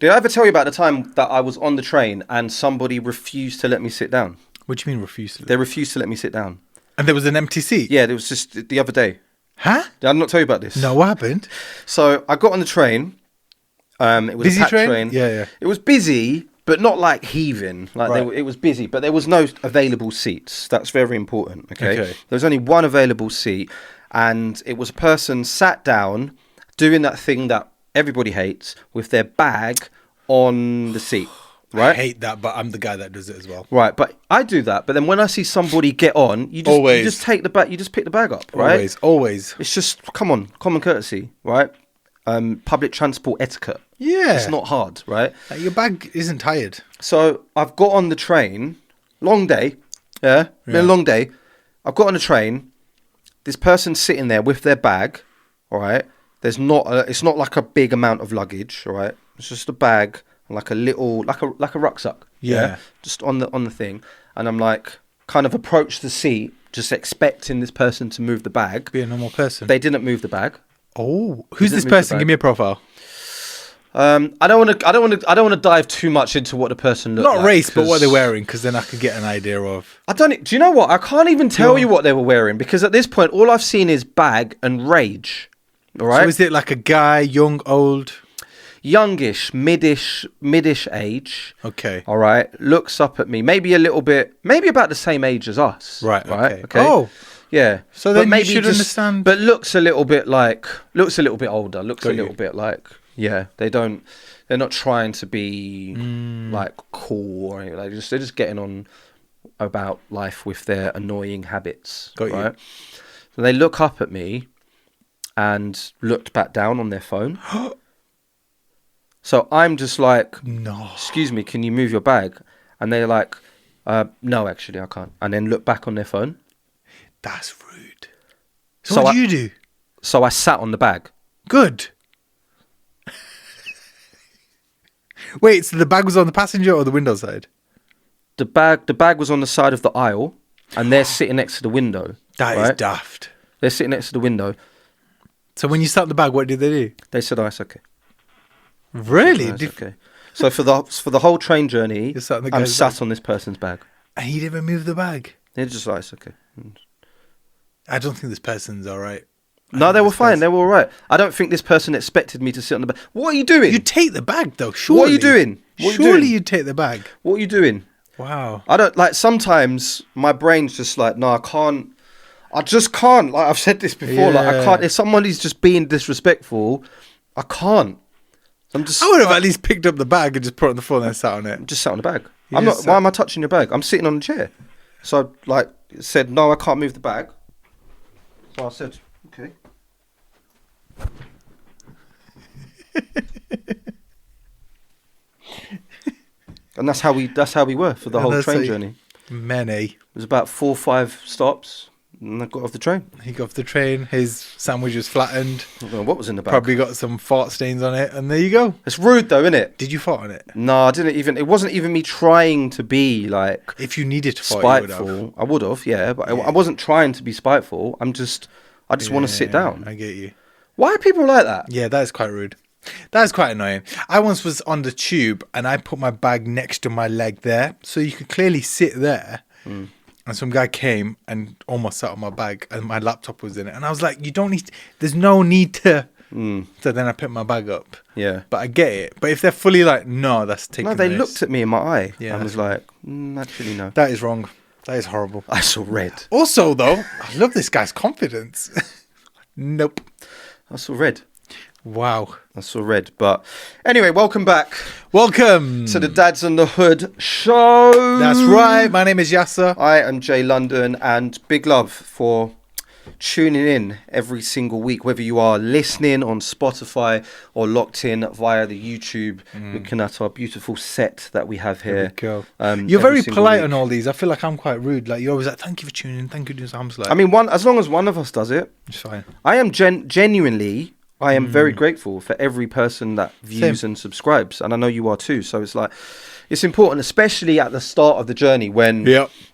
Did I ever tell you about the time that I was on the train and somebody refused to let me sit down? What do you mean refused? They refused to let me sit down. And there was an empty seat? Yeah, it was just the other day. Huh? Did I not tell you about this? No, what happened? So I got on the train. It was Busy a packed train? Yeah. It was busy, but not like heaving. Like Right. it was busy, but there was no available seats. That's very important. Okay. Okay. There was only one available seat, and it was a person sat down doing that thing that everybody hates with their bag on the seat. Right. I hate that, but I'm the guy that does it as well. Right, but I do that. But then when I see somebody get on, you just take the bag. You just pick the bag up. Right. Always. It's just come on, common courtesy. Right. Public transport etiquette. Yeah. It's not hard, right? Like, your bag isn't tired. So I've got on the train, long day, been a long day. I've got on the train, this person's sitting there with their bag, all right? It's not like a big amount of luggage, all right? It's just a bag, like a little, like a rucksack. Yeah. Just on the thing. And I'm like, kind of approach the seat, just expecting this person to move the bag. Be a normal person. They didn't move the bag. Oh, who's this person? Give me a profile. I don't want to dive too much into what the person looked like. Not race, but what they're wearing, because then I could get an idea of. Do you know what? I can't even tell you what they were wearing, because at this point, all I've seen is bag and rage. All right. So is it like a guy, young, old? Youngish, midish age. Okay. All right. Looks up at me, maybe a little bit, maybe about the same age as us. Right. Okay. Oh. Yeah. So then you should understand. But looks a little bit older. Looks a little bit like. Yeah, they're not trying to be like cool or anything. They're just getting on about life with their annoying habits. Got right? you. So they look up at me and looked back down on their phone. So I'm just like, No. excuse me, can you move your bag? And they're like, no, actually, I can't. And then look back on their phone. That's rude. So what do you do? So I sat on the bag. Good. Wait, so the bag was on the passenger or the window side? The bag was on the side of the aisle, and they're sitting next to the window. That is daft. They're sitting next to the window. So when you sat on the bag, what did they do? They said, "Oh, it's okay." Really? No, it's okay. So for the whole train journey, I'm sat on this person's bag. And he didn't move the bag? They're just like, "It's okay." I don't think this person's all right. No, they were fine. They were all right. I don't think this person expected me to sit on the bag. What are you doing? You take the bag, though, surely. What are you doing? Surely you take the bag. What are you doing? Wow. I don't, like, sometimes my brain's just like, no, I can't. I just can't. Like, I've said this before. Like, I can't. If somebody's just being disrespectful, I can't. I would have at least picked up the bag and just put it on the floor and then sat on it. Just sat on the bag. Why am I touching your bag? I'm sitting on the chair. So, like, it said, no, I can't move the bag. So I said, okay. And that's how we were for the whole train journey. Many. It was about 4 or 5 stops, and I got off the train. He got off the train. His sandwich was flattened. I don't know what was in the bag. Probably got some fart stains on it, and there you go. It's rude, though, isn't it? Did you fart on it? No, I didn't even. It wasn't even me trying to be like. If you needed to fart, spiteful, I would have. Yeah, but I wasn't trying to be spiteful. I just want to sit down. I get you. Why are people like that? Yeah, that is quite rude. That is quite annoying. I once was on the tube and I put my bag next to my leg there, so you could clearly sit there. And some guy came and almost sat on my bag, and my laptop was in it. And I was like, "You don't need. There's no need to." So then I picked my bag up. Yeah, but I get it. But if they're fully like, "No, that's taking." No, they looked at me in my eye. Yeah, I was like, "Actually, no." That is wrong. That is horrible. I saw red. Also, though, I love this guy's confidence. Nope. I saw red. Wow. I saw red. But anyway, welcome back. Welcome to the Dads in the Hood show. That's right. My name is Yasser. I am Jay London, and big love for tuning in every single week, whether you are listening on Spotify or locked in via the YouTube, looking at our beautiful set that we have here. There we go. You're very polite week. On all these. I feel like I'm quite rude. Like, you're always like, "Thank you for tuning in. Thank you for doing something." Like, I mean, as long as one of us does it, it's fine. I am genuinely. I am very grateful for every person that views and subscribes, and I know you are too. So it's like, it's important, especially at the start of the journey when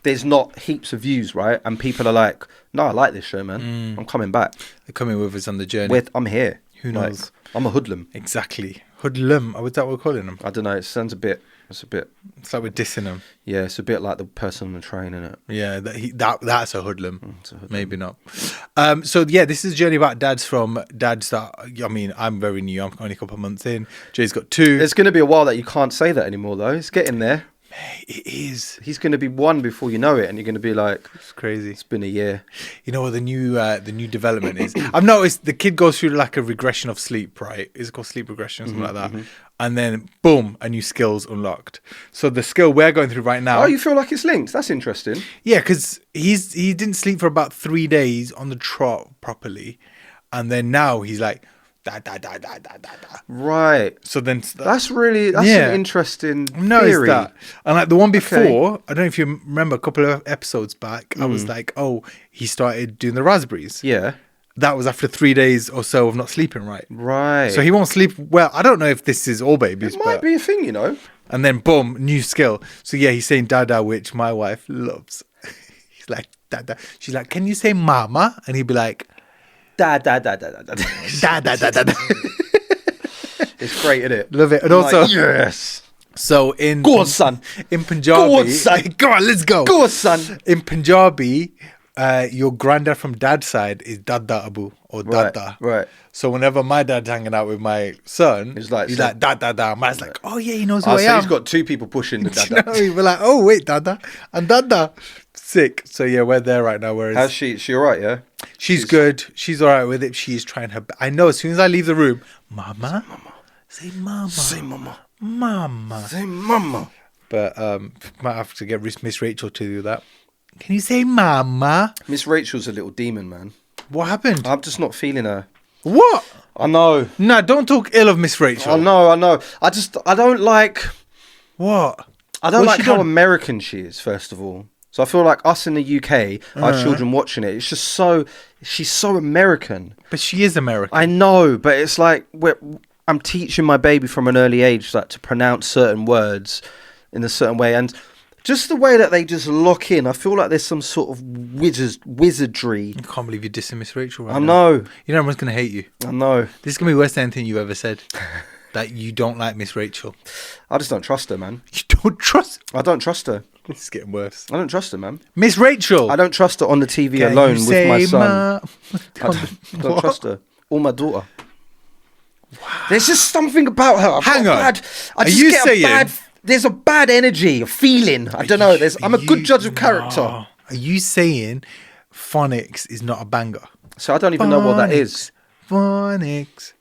there's not heaps of views, right? And people are like, "No, I like this show, man. I'm coming back." They're coming with us on the journey. I'm here. Who knows? I'm a hoodlum. Exactly. Hoodlum. Was that what we're calling them? I don't know. It sounds a bit. It's a bit. It's like we're dissing them. Yeah, it's a bit like the person on the train, isn't it? Yeah, that's a hoodlum. It's a hoodlum. Maybe not. So yeah, this is a journey about dads that. I mean, I'm very new. I'm only a couple of months in. Jay's got 2. It's going to be a while that you can't say that anymore, though. It's getting there. It is. He's going to be 1 before you know it, and you're going to be like, It's crazy. it's been a year. You know what the new development is? I've noticed the kid goes through like a regression of sleep, right? Is it called sleep regression or something like that? And then boom, a new skill's unlocked. So the skill we're going through right now. Oh, you feel like it's linked? That's interesting. Yeah, because he didn't sleep for about 3 days on the trot properly, and then now he's like da da da da da da da. Right. So then That's an interesting theory. That. And like the one before, I don't know if you remember a couple of episodes back, I was like, oh, he started doing the raspberries. Yeah. That was after 3 days or so of not sleeping right. Right. So he won't sleep well. I don't know if this is all babies. It might be a thing, you know. And then boom, new skill. So yeah, he's saying dada, which my wife loves. He's like, dada. She's like, can you say mama? And he'd be like, Da da da da da da. da da da da da. It's great, isn't it? Love it. And I'm also, like, yes. so in Go on, son. in Punjabi, Go on, son. go on, let's go. Go on, son. In Punjabi, your granddad from dad's side is Dada Abu or Right, Dada. right. So whenever my dad's hanging out with my son, He's like, da da da. My dad's like, oh yeah, he knows who Oh, I so am. he's got 2 people pushing the You dada. know, we're like, oh wait, Dada and Dada, sick. So yeah, we're there right now. Whereas How's she? Is she all right, yeah? she's good. She's all right with it. She's trying her. I know as soon as I leave the room, Mama, say Mama, Say mama. Mama. Say mama. But might have to get Miss Rachel to do that. Can you say Mama? Miss Rachel's a little demon, man. What happened? I'm just not feeling her. What? I know. No, don't talk ill of Miss Rachel. I know. I don't like What? I don't What's like she how done? American she is, first of all. So I feel like us in the UK, our children watching it, it's just she's so American. But she is American. I know, but it's like I'm teaching my baby from an early age like to pronounce certain words in a certain way, and just the way that they just lock in, I feel like there's some sort of wizardry. I can't believe you're dissing Miss Rachel right I now. know, You know everyone's going to hate you. I know. This is going to be worse than anything you've ever said. That you don't like Miss Rachel. I just don't trust her, man. You don't trust... I don't trust her. This is getting worse. I don't trust her, man. Miss Rachel! I don't trust her on the TV Can alone you with my say son. Ma- I don't trust her. Or my daughter. Wow. There's just something about her. Hang on. I just you get saying- there's a bad energy, a feeling. I don't know. I'm a good judge of character. No. Are you saying phonics is not a banger? So I don't even know what that is. Phonics.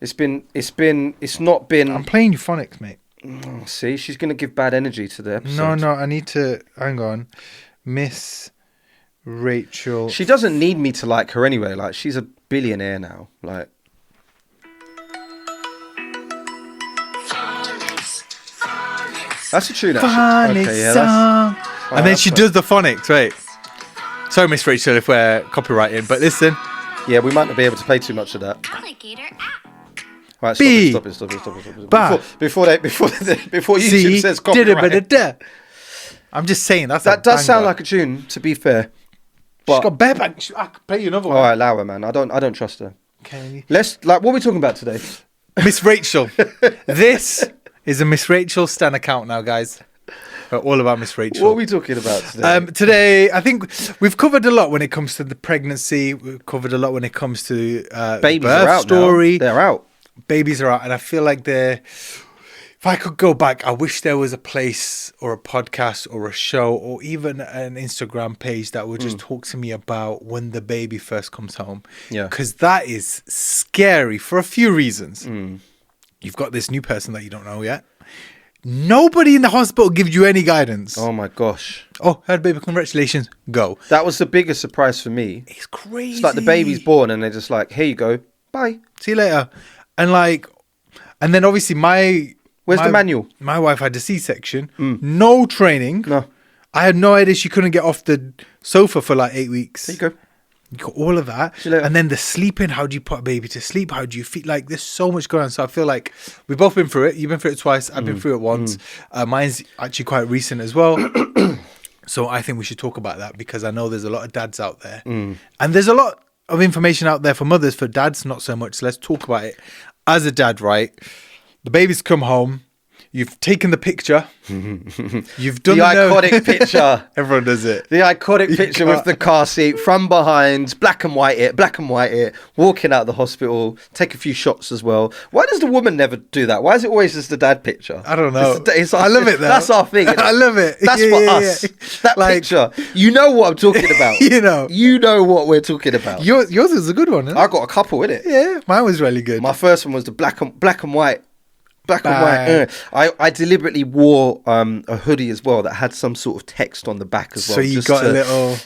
It's not been. I'm playing you phonics, mate. Oh, see, she's going to give bad energy to the episode. No, I need to... Hang on. Miss Rachel. She doesn't need me to like her anyway. Like, she's a billionaire now. Like, that's a tune, actually. Phonics Okay, yeah, song. And then that's she fine. does the phonics, right? Sorry, Miss Rachel, if we're copyrighting, but listen. Yeah, we might not be able to play too much of that. Alligator app. Right, B. stop it. Ba. Before YouTube See? says copyright. Da-da-ba-da-da. I'm just saying, that's That a does sound banger. like a tune, to be fair. She's But got bare bang. I could play you another all one. right, allow her, man. I don't trust her. Okay. What are we talking about today? Miss Rachel. This is a Miss Rachel Stan account now, guys. We're all about Miss Rachel. What are we talking about today? Today, I think we've covered a lot when it comes to the pregnancy. We've covered a lot when it comes to Babies birth are out story. now. They're out. Babies are out, and I feel like if I could go back, I wish there was a place or a podcast or a show or even an Instagram page that would just talk to me about when the baby first comes home. Yeah. Because that is scary for a few reasons. You've got this new person that you don't know yet. Nobody in the hospital gives you any guidance. Oh my gosh. Oh, had a baby, congratulations, go. That was the biggest surprise for me. It's crazy. It's like the baby's born and they're just like, here you go. Bye. See you later. And then obviously Where's the manual? My wife had a C-section. No training. No. I had no idea she couldn't get off the sofa for like 8 weeks. There you go. You got all of that. See you later. And then the sleeping, how do you put a baby to sleep? How do you feel? Like, there's so much going on. So I feel like we've both been through it. You've been through it twice. I've been through it once. Mine's actually quite recent as well. So I think we should talk about that because I know there's a lot of dads out there. And there's a lot of information out there for mothers. For dads, not so much. So let's talk about it. As a dad, right? The baby's come home. You've taken the picture. You've done the iconic picture. Everyone does it. The iconic picture with the car seat from behind, black and white it, walking out of the hospital, take a few shots as well. Why does the woman never do that? Why is it always just the dad picture? I don't know. I love it though. That's our thing. I love it. That's for us. That picture. You know what I'm talking about. You know what we're talking about. Yours is a good one, isn't it? I got a couple in it. Yeah, mine was really good. My first one was the black and white. Black and white. I deliberately wore a hoodie as well that had some sort of text on the back as well. So you got a little.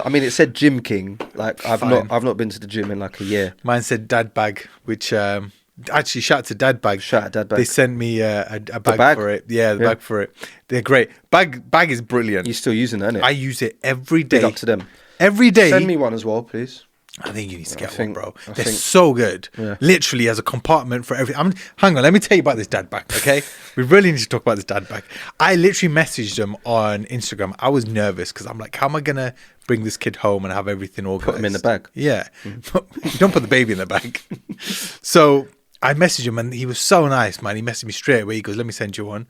I mean, it said Gym King. Like I've not been to the gym in like a year. Mine said Dad Bag, which actually shout out to Dad Bag. Shout out Dad Bag. They sent me a bag for it. Yeah, the bag for it. They're great. Bag is brilliant. You're still using it, isn't it? I use it every day. Big up to them. Every day. Send me one as well, please. I think you need to get one, bro. They're so good. Yeah. Literally as a compartment for every. Hang on, let me tell you about this dad bag, okay? We really need to talk about this dad bag. I literally messaged them on Instagram. I was nervous because I'm like, how am I gonna bring this kid home and have everything organized? Put him in the bag. Yeah, you don't put the baby in the bag. So I messaged him and he was so nice, man. He messaged me straight away. He goes, let me send you one.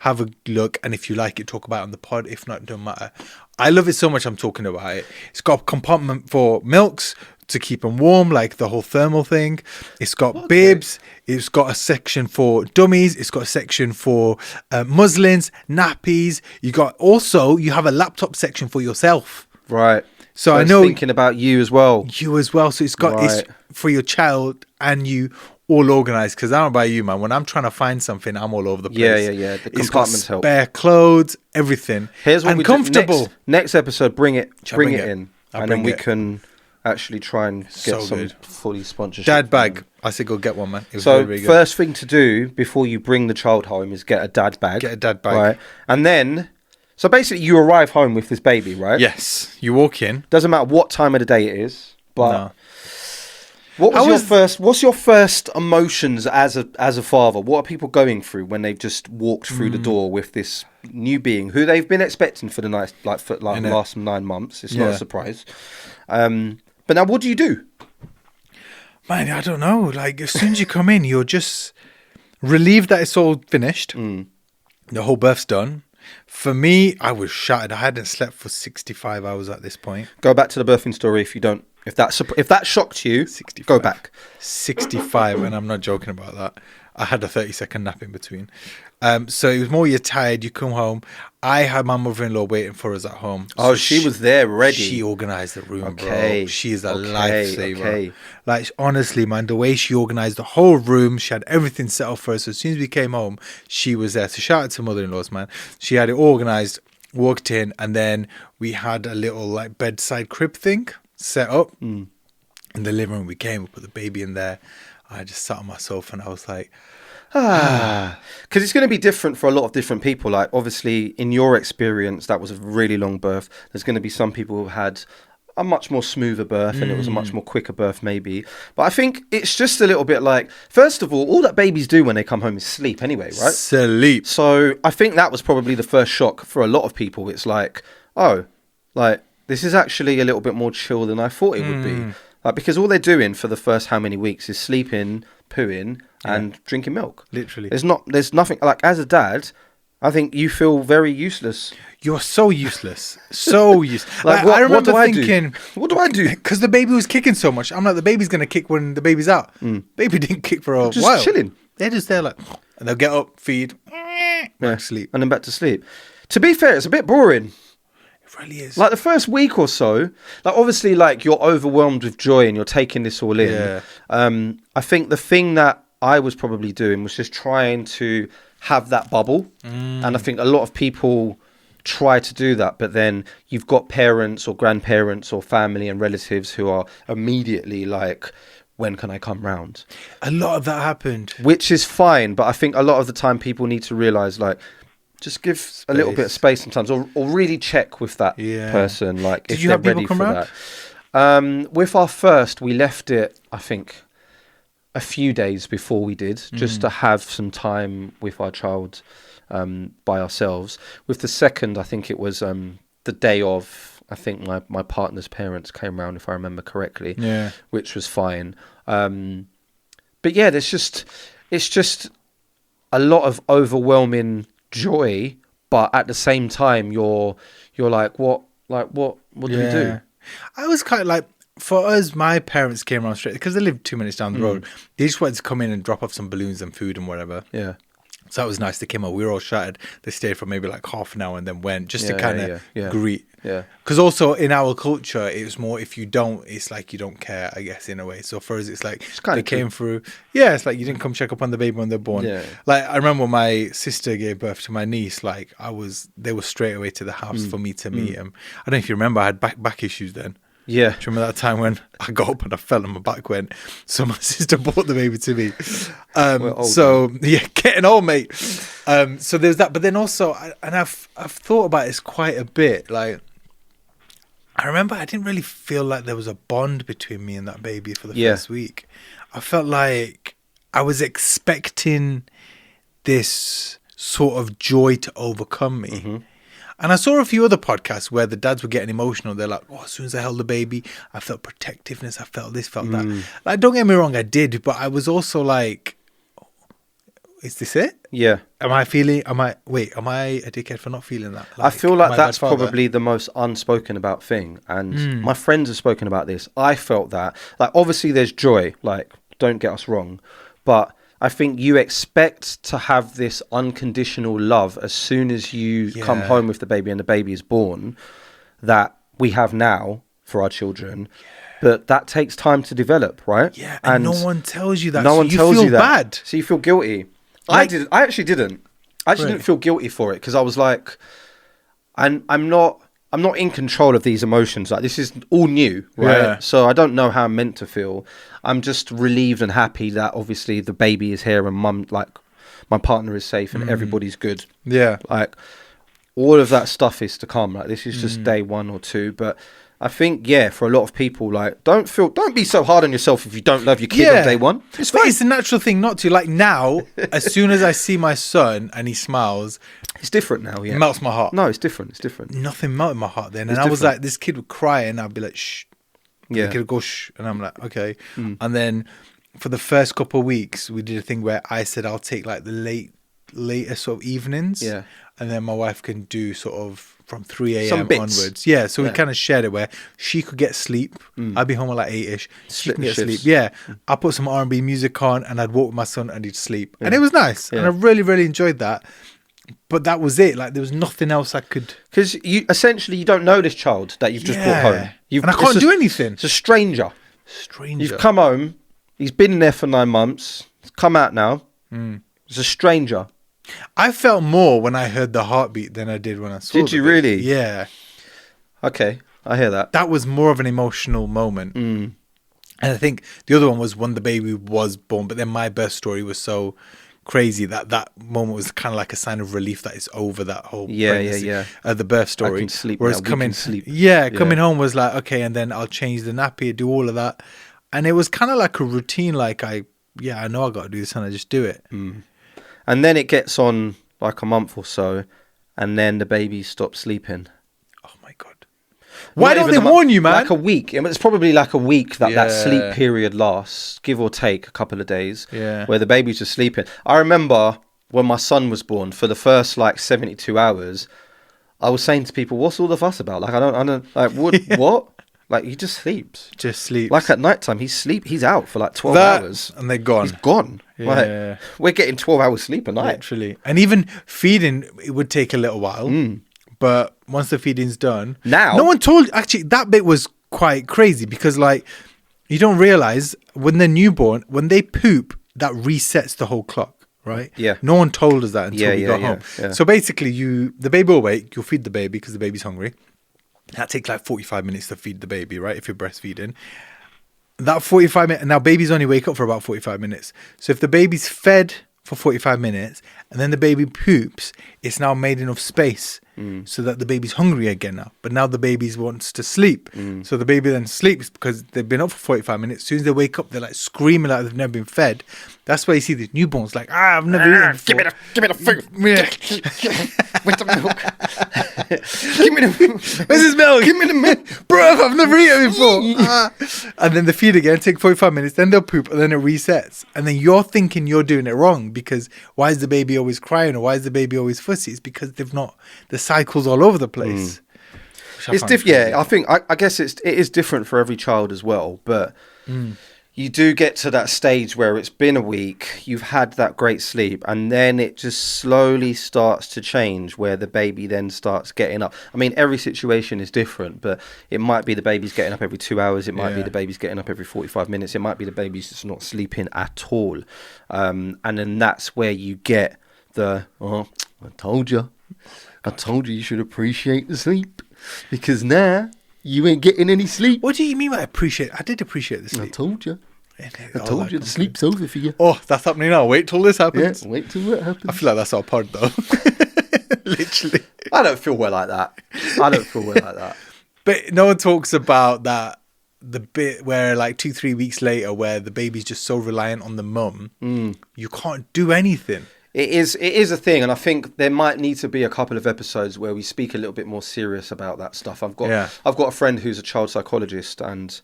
Have a look. And if you like it, talk about it on the pod. If not, it don't matter. I love it so much I'm talking about it. It's got a compartment for milks to keep them warm, like the whole thermal thing. It's got bibs. It's got a section for dummies. It's got a section for muslins, nappies. You have a laptop section for yourself. Right. So I know thinking about you as well. You as well. So it's got it's for your child and you all organized, because I don't know about you, man. When I'm trying to find something, I'm all over the place. Yeah. The compartments help. Spare clothes, everything. Here's what and we comfortable. Do. Next episode, bring it in, and then we it. can actually try and get some good. fully sponsorship. Dad bag. I said go get one, man. It was so really, really good. First thing to do before you bring the child home is get a dad bag. Get a dad bag. Right, and then so basically you arrive home with this baby, right? Yes. You walk in. Doesn't matter what time of the day it is, but. No. What's your first emotions as a father? What are people going through when they've just walked through the door with this new being who they've been expecting for the last 9 months? It's not a surprise. But now, what do you do? Man, I don't know. Like as soon as you come in, you're just relieved that it's all finished. The whole birth's done. For me, I was shattered. I hadn't slept for 65 hours at this point. Go back to the birthing story if you don't. If that shocked you, 65. Go back. 65, and I'm not joking about that. I had a 30-second nap in between. So it was more you're tired, you come home. I had my mother-in-law waiting for us at home. Oh, so she was there ready. She organised the room, bro. She is a lifesaver. Okay. Like, honestly, man, the way she organised the whole room, she had everything set up for us. So as soon as we came home, she was there. So shout out to mother-in-laws, man. She had it organised, walked in, and then we had a little like bedside crib thing set up in the living room. We came, we put the baby in there. I just sat on my sofa and I was like, because it's going to be different for a lot of different people. Like obviously in your experience that was a really long birth. There's going to be some people who had a much more smoother birth and it was a much more quicker birth maybe, but I think it's just a little bit like, first of all that babies do when they come home is sleep anyway, right? Sleep. So I think that was probably the first shock for a lot of people. It's like, oh, like this is actually a little bit more chill than I thought it would be. Like, because all they're doing for the first how many weeks is sleeping, pooing, and drinking milk. Literally. There's nothing, like, as a dad, I think you feel very useless. You're so useless. So useless. Like, I remember thinking, what do I do? Because the baby was kicking so much. I'm like, the baby's going to kick when the baby's out. Baby didn't kick for a while. Just chilling. They're just there like, and they'll get up, feed, sleep. And then back to sleep. To be fair, it's a bit boring. Really is. Like the first week or so, like obviously like you're overwhelmed with joy and you're taking this all in. I think the thing that I was probably doing was just trying to have that bubble. And I think a lot of people try to do that, but then you've got parents or grandparents or family and relatives who are immediately like, when can I come round? A lot of that happened. Which is fine, but I think a lot of the time people need to realise like, just give a little bit of space sometimes, or really check with that person. Like, did if you they're have people ready come for round? that. With our first, we left it, I think, a few days before we did, just to have some time with our child by ourselves. With the second, I think it was the day of, I think my partner's parents came round, if I remember correctly. Yeah. Which was fine. But yeah, it's just a lot of overwhelming joy, but at the same time, you're like, what do we do? I was kind of like, for us, my parents came around straight because they lived 2 minutes down the road. They just wanted to come in and drop off some balloons and food and whatever. Yeah. So that was nice. They came out. We were all shattered. They stayed for maybe like half an hour and then went just to kind of greet. Yeah. Because also in our culture, it's more if you don't, it's like you don't care, I guess, in a way. So for us, it's like they came through. Yeah, it's like you didn't come check up on the baby when they're born. Yeah. Like I remember when my sister gave birth to my niece, like they were straight away to the house for me to meet him. I don't know if you remember, I had back issues then. Yeah. Do you remember that time when I got up and I fell and my back went? So my sister brought the baby to me. Getting old, mate. So there's that. But then also, I've thought about this quite a bit. Like, I remember I didn't really feel like there was a bond between me and that baby for the first week. I felt like I was expecting this sort of joy to overcome me. Mm-hmm. And I saw a few other podcasts where the dads were getting emotional. They're like, oh, as soon as I held the baby, I felt protectiveness. I felt this, felt that. Like, don't get me wrong, I did. But I was also like, is this it? Yeah. Am I a dickhead for not feeling that? Like, I feel like that's probably the most unspoken about thing. And my friends have spoken about this. I felt that. Like, obviously there's joy. Like, don't get us wrong. But I think you expect to have this unconditional love as soon as you come home with the baby and the baby is born, that we have now for our children. But that takes time to develop, right? Yeah, and no one tells you that. No one tells you that. Bad. So you feel guilty. Like, I actually didn't. I actually didn't feel guilty for it because I was like, I'm not in control of these emotions. Like, this is all new, right? Yeah. So I don't know how I'm meant to feel. I'm just relieved and happy that obviously the baby is here and my partner is safe and everybody's good. Yeah. Like, all of that stuff is to come. Like, this is just day 1 or 2. But I think, for a lot of people, like, don't be so hard on yourself if you don't love your kid on day 1. It's fine. It's a natural thing not to. Like, now, as soon as I see my son and he smiles, it's different now. Yeah, it melts my heart. No, it's different. It's different. Nothing melted my heart then, and I was like, this kid would cry, and I'd be like, shh. Yeah, the kid would go shh, and I'm like, okay. And then for the first couple of weeks, we did a thing where I said I'll take like the later sort of evenings, and then my wife can do sort of from 3 a.m. onwards. Yeah, so we kind of shared it where she could get sleep. I'd be home at like 8ish. She could get sleep. Yeah, I put some R&B music on, and I'd walk with my son, and he'd sleep, and it was nice, and I really, really enjoyed that. But that was it. Like, there was nothing else I could. Because you don't know this child that you've just brought home. And I can't do anything. It's a stranger. You've come home. He's been there for 9 months. He's come out now. It's a stranger. I felt more when I heard the heartbeat than I did when I saw it. Did you really? Yeah. Okay, I hear that. That was more of an emotional moment. And I think the other one was when the baby was born. But then my birth story was so crazy that moment was kind of like a sign of relief that it's over, that whole pregnancy. The birth story. I can sleep Whereas now. coming home was like, okay, and then I'll change the nappy, do all of that, and it was kind of like a routine. Like I know I got to do this, and I just do it. And then it gets on like a month or so, and then the baby stops sleeping. Oh my God! Why don't they warn you, man? Like a week. It's probably like a week that sleep period lasts, give or take a couple of days, where the baby's just sleeping. I remember when my son was born, for the first like 72 hours, I was saying to people, what's all the fuss about? Like, I don't, like, what? Like, he just sleeps. Just sleeps. Like, at night time, he's out for like 12 hours. And they're gone. He's gone. Yeah. Like, we're getting 12 hours sleep a night. Literally. And even feeding, it would take a little while. But once the feeding's done... Now... No one told... Actually, that bit was quite crazy because, like, you don't realise when they're newborn, when they poop, that resets the whole clock, right? Yeah. No one told us that until we got home. Yeah. So basically, the baby will wake, you'll feed the baby because the baby's hungry. That takes like 45 minutes to feed the baby, right? If you're breastfeeding. That 45 minutes... Now, babies only wake up for about 45 minutes. So if the baby's fed for 45 minutes and then the baby poops, it's now made enough space so that the baby's hungry again now. But now the baby wants to sleep. So the baby then sleeps because they've been up for 45 minutes. As soon as they wake up, they're like screaming like they've never been fed. That's why you see these newborns like, I've never eaten before. Give me the food. Where's the milk? Give me the milk. Where's this milk? Give me the milk. Bro, I've never eaten before. And then they feed again, take 45 minutes, then they'll poop, and then it resets. And then you're thinking you're doing it wrong because why is the baby always crying or why is the baby always fussy? It's because the cycle's all over the place. It's different. Yeah, I guess it is different for every child as well. But you do get to that stage where it's been a week, you've had that great sleep, and then it just slowly starts to change where the baby then starts getting up. I mean, every situation is different, but it might be the baby's getting up every 2 hours. It might be the baby's getting up every 45 minutes. It might be the baby's just not sleeping at all. And then that's where you get I told you you should appreciate the sleep because now you ain't getting any sleep. What do you mean by appreciate? I did appreciate the sleep. I told you. The sleep's over for you. Oh, that's happening now. Wait till this happens. Yeah, wait till it happens. I feel like that's our pod though. Literally. I don't feel well like that. But no one talks about that, the bit where like 2-3 weeks later where the baby's just so reliant on the mum, you can't do anything. It is a thing, and I think there might need to be a couple of episodes where we speak a little bit more serious about that stuff. I've got a friend who's a child psychologist, and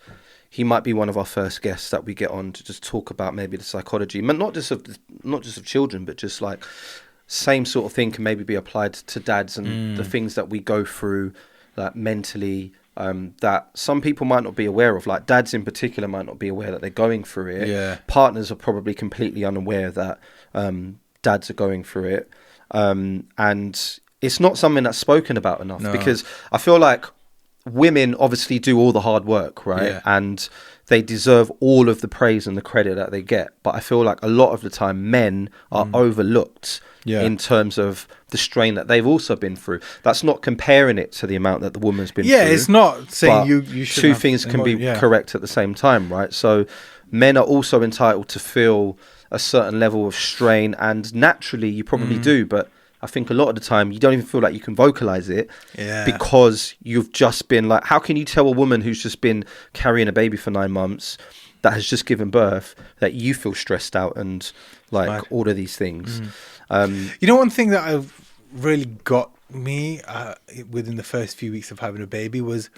he might be one of our first guests that we get on to just talk about maybe the psychology, not just of children, but just like same sort of thing can maybe be applied to dads and the things that we go through, like mentally, that some people might not be aware of. Like dads in particular might not be aware that they're going through it. Yeah. Partners are probably completely unaware that dads are going through it, and it's not something that's spoken about enough because I feel like women obviously do all the hard work, right? And they deserve all of the praise and the credit that they get, but I feel like a lot of the time men are overlooked in terms of the strain that they've also been through. That's not comparing it to the amount that the woman's been through. It's not saying you should. Two things can be correct at the same time, right? So men are also entitled to feel a certain level of strain, and naturally you probably do, but I think a lot of the time you don't even feel like you can vocalize it because you've just been like, how can you tell a woman who's just been carrying a baby for 9 months that has just given birth that you feel stressed out and like all of these things? You know, one thing that I've really got me within the first few weeks of having a baby was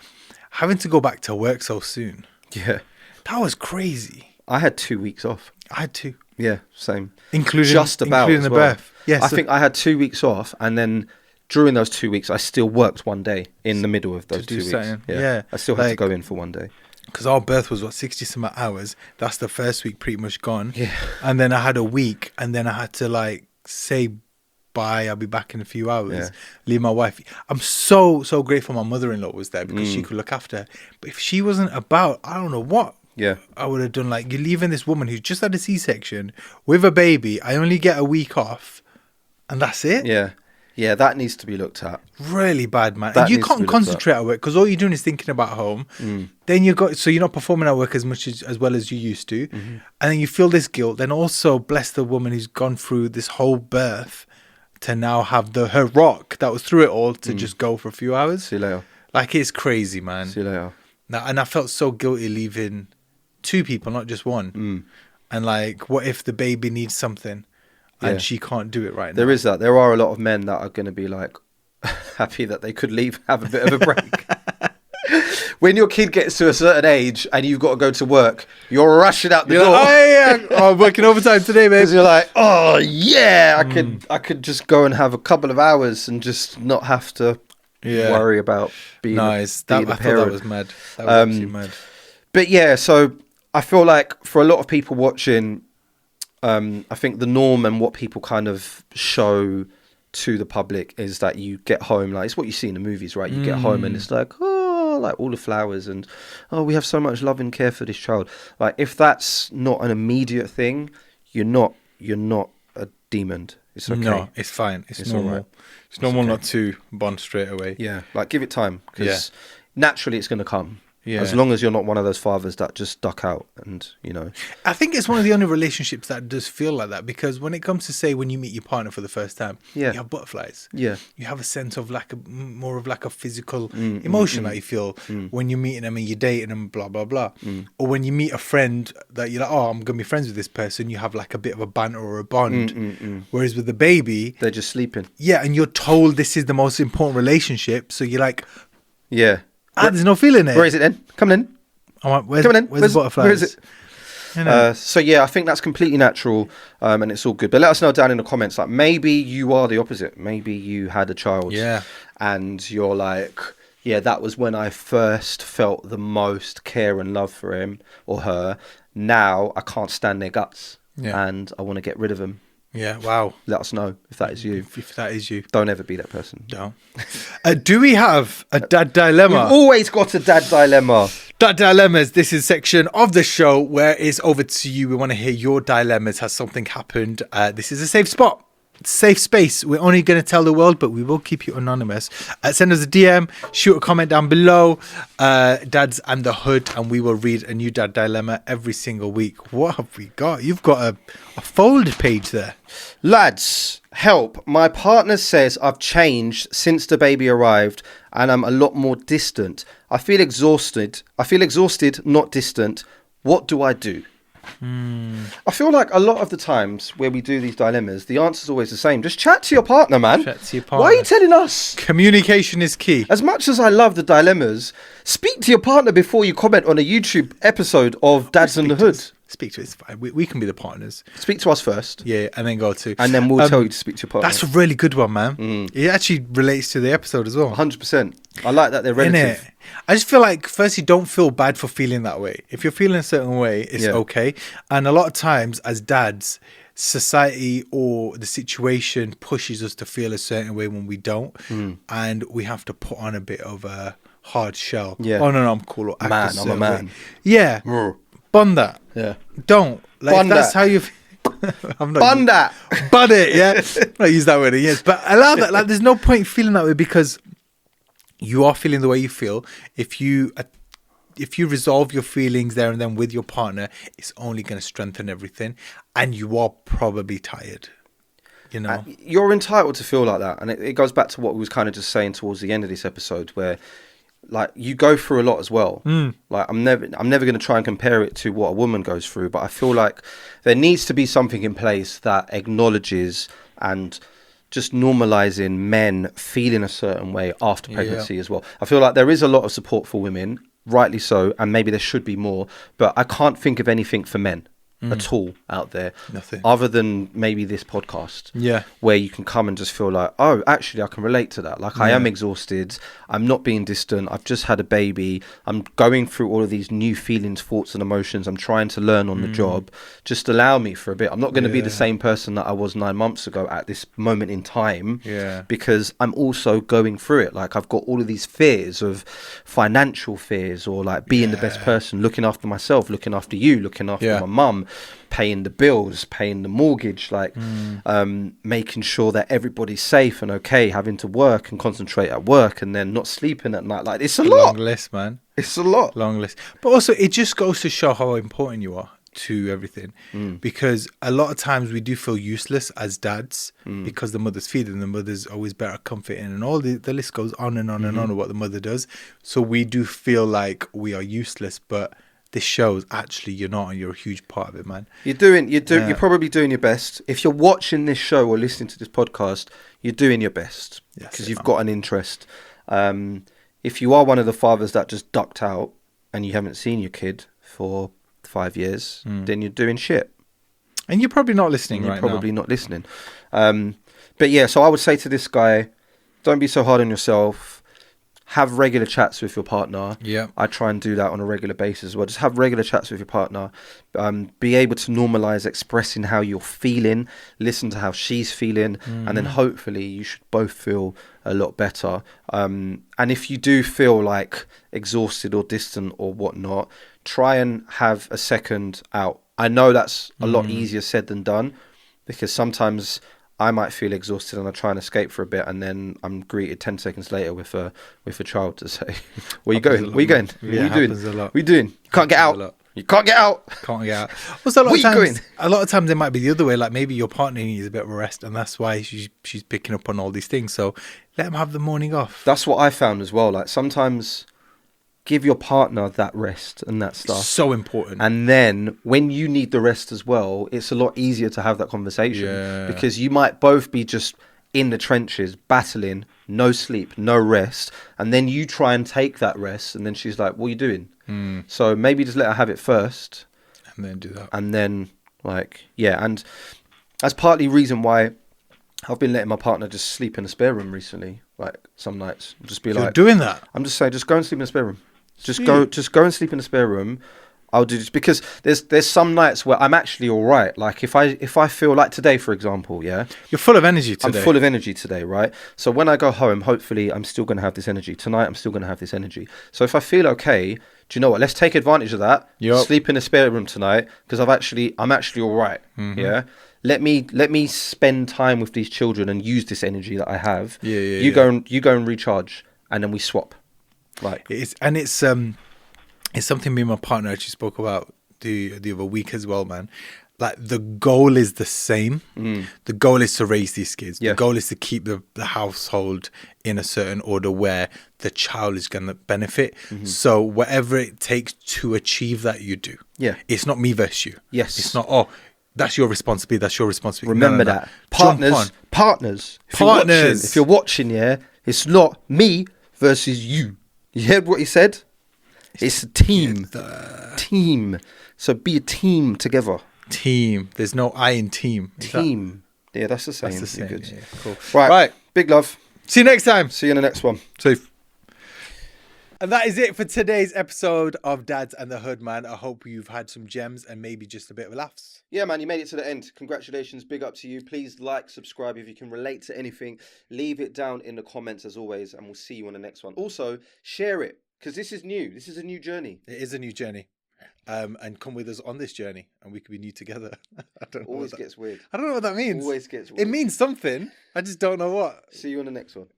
having to go back to work so soon. Yeah. That was crazy. I had 2 weeks off. I had 2. Yeah, same. Including the birth. Yes. I think I had 2 weeks off, and then during those 2 weeks, I still worked one day in the middle of those 2 weeks. Yeah. I still had to go in for one day. Because our birth was 60-some hours. That's the first week pretty much gone. Yeah. And then I had a week, and then I had to like say bye. I'll be back in a few hours. Yeah. Leave my wife. I'm so grateful my mother-in-law was there because she could look after her. But if she wasn't about, I don't know what. Yeah, I would have done. Like, you're leaving this woman who's just had a C-section with a baby. I only get a week off, and that's it. Yeah, that needs to be looked at. Really bad, man. And you can't concentrate at work because all you're doing is thinking about home. Then so you're not performing at work as much as well as you used to, and then you feel this guilt. Then also bless the woman who's gone through this whole birth to now have her rock that was through it all to just go for a few hours. See you later. Like, it's crazy, man. See you later. Now, and I felt so guilty leaving 2 people, not just one. And like, what if the baby needs something and she can't do it right now? There is that. There are a lot of men that are going to be like happy that they could leave, have a bit of a break. When your kid gets to a certain age and you've got to go to work, you're rushing out the door. Like, I'm working overtime today, babe. Because you're like, oh yeah, I could just go and have a couple of hours and just not have to worry about being nice. I thought that was mad. That was absolutely mad. But yeah, so I feel like for a lot of people watching, I think the norm and what people kind of show to the public is that you get home, like it's what you see in the movies, right? You get home and it's like, oh, like all the flowers and, oh, we have so much love and care for this child. Like, if that's not an immediate thing, you're not a demon. It's okay. No, it's fine. It's normal. Right. It's normal not to bond straight away. Yeah, like give it time because naturally it's going to come. Yeah. As long as you're not one of those fathers that just duck out and, I think it's one of the only relationships that does feel like that, because when it comes to, say, when you meet your partner for the first time, Yeah. you have butterflies. Yeah. You have a sense of more of like a physical emotion that you feel when you're meeting them and you're dating them, blah, blah, blah. Or when you meet a friend that you're like, oh, I'm going to be friends with this person, you have like a bit of a banter or a bond. Whereas with the baby, they're just sleeping. Yeah, and you're told this is the most important relationship. So you're like, yeah. there's no feeling there. Where is it then? Come in. I'm like, Come in. Where's the butterflies? Where is it? So yeah, I think that's completely natural, and it's all good. But let us know down in the comments, like maybe you are the opposite. Maybe you had a child, and you're like, yeah, that was when I first felt the most care and love for him or her. Now I can't stand their guts, and I want to get rid of them. Yeah, wow. Let us know if that is you. If that is you. Don't ever be that person. No. Do we have a dad dilemma? We've always got a dad dilemma. Dad dilemmas. This is a section of the show where it's over to you. We want to hear your dilemmas. Has something happened? This is a safe spot. Safe space. We're only going to tell the world, but we will keep you anonymous. Send us a DM, shoot a comment down below, Dads and the Hood, and we will read a new dad dilemma every single week. What have we got? You've got a folded page there. Lads, help. My partner says I've changed since the baby arrived and I'm a lot more distant. I feel exhausted, not distant. What do I do? I feel like a lot of the times where we do these dilemmas, the answer's always the same. Just chat to your partner, man. Chat to your partner. Why are you telling us? Communication is key. As much as I love the dilemmas, speak to your partner before you comment on a YouTube episode of Dads and the Hood. Speak to us. It's fine. We can be the partners. Speak to us first. Yeah, and then go to. And then we'll tell you to speak to your partner. That's a really good one, man. It actually relates to the episode as well. 100%. I like that they're relative. Innit? I just feel like, firstly, don't feel bad for feeling that way. If you're feeling a certain way, it's okay. And a lot of times, as dads, society or the situation pushes us to feel a certain way when we don't. And we have to put on a bit of a hard shell. Yeah. Oh, no, I'm cool. Or act Man, a certain I'm a man. way. Yeah. Bun that. Yeah. Don't. Like, Bun that's that. how you... I'm not Bun that. Bun it, yeah. Not use that word, yes. But allow that. Like, there's no point feeling that way, because you are feeling the way you feel. If you resolve your feelings there and then with your partner, it's only going to strengthen everything. And you are probably tired. You know, you're entitled to feel like that, and it goes back to what we was kind of just saying towards the end of this episode, where like you go through a lot as well. Like I'm never going to try and compare it to what a woman goes through, but I feel like there needs to be something in place that acknowledges and just normalizing men feeling a certain way after pregnancy as well. I feel like there is a lot of support for women, rightly so, and maybe there should be more, but I can't think of anything for men at all out there. Nothing. Other than maybe this podcast. Yeah. Where you can come and just feel like, oh, actually I can relate to that. Like I am exhausted. I'm not being distant. I've just had a baby. I'm going through all of these new feelings, thoughts and emotions. I'm trying to learn on the job. Just allow me for a bit. I'm not going to be the same person that I was 9 months ago at this moment in time. Yeah. Because I'm also going through it. Like I've got all of these fears of financial fears, or like being the best person, looking after myself, looking after you, looking after my mum, paying the bills, paying the mortgage, like making sure that everybody's safe and okay, having to work and concentrate at work, and then not sleeping at night. Like it's a lot. Long list, man. It's a lot. Long list. But also it just goes to show how important you are to everything, because a lot of times we do feel useless as dads because the mother's feeding, the mother's always better comforting, and all the list goes on and on and on of what the mother does. So we do feel like we are useless, but this shows actually you're not, and you're a huge part of it, man. You're probably doing your best. If you're watching this show or listening to this podcast, you're doing your best because you've got an interest. If you are one of the fathers that just ducked out and you haven't seen your kid for 5 years, then you're doing shit. And you're probably not listening right now. You're probably not listening. But yeah, so I would say to this guy, don't be so hard on yourself. Have regular chats with your partner. Yeah. I try and do that on a regular basis as well. Just have regular chats with your partner. Be able to normalize expressing how you're feeling. Listen to how she's feeling. And then hopefully you should both feel a lot better. And if you do feel like exhausted or distant or whatnot, try and have a second out. I know that's a lot easier said than done, because sometimes I might feel exhausted and I try and escape for a bit, and then I'm greeted 10 seconds later with a child to say, "Where you going? Where you going? Yeah, what are you doing? happens a lot. What are you doing? You can't get out. You can't get out. Can't get out." Also, Where you going? a lot of times it might be the other way. Like maybe your partner needs a bit of a rest, and that's why she's picking up on all these things. So let them have the morning off. That's what I found as well. Like sometimes give your partner that rest and that stuff. So important. And then when you need the rest as well, it's a lot easier to have that conversation because you might both be just in the trenches, battling, no sleep, no rest. And then you try and take that rest. And then she's like, what are you doing? So maybe just let her have it first. And then do that. And then and that's partly reason why I've been letting my partner just sleep in the spare room recently. Like some nights, just be You're doing that. I'm just saying, just go and sleep in the spare room. Just go and sleep in the spare room. I'll do this because there's some nights where I'm actually all right. Like if I feel like today, for example, you're full of energy today. I'm full of energy today, right? So when I go home, hopefully I'm still going to have this energy. Tonight, I'm still going to have this energy. So if I feel okay, do you know what? Let's take advantage of that. Sleep in the spare room tonight because I'm actually all right. Yeah. Let me spend time with these children and use this energy that I have. You go and recharge, and then we swap. Like it's something me and my partner actually spoke about the other week as well, man. Like the goal is the same. The goal is to raise these kids. The goal is to keep the household in a certain order where the child is going to benefit. So whatever it takes to achieve that, you do. Yeah, it's not me versus you. Yes, it's not. That's your responsibility. That's your responsibility. Remember that. Partners. If you're watching, it's not me versus you. You heard what he said? It's a team. Team. So be a team together. Team. There's no I in team. Team. Yeah, that's the same. That's the same. Good. Yeah, cool. Right. Big love. See you next time. See you in the next one. Safe. And that is it for today's episode of Dads and the Hood, man. I hope you've had some gems and maybe just a bit of laughs. Yeah, man, you made it to the end. Congratulations. Big up to you. Please like, subscribe. If you can relate to anything, leave it down in the comments as always, and we'll see you on the next one. Also, share it, because this is new. This is a new journey. It is a new journey. And come with us on this journey, and we could be new together. I don't know. Always gets weird. I don't know what that means. Always gets weird. It means something. I just don't know what. See you on the next one.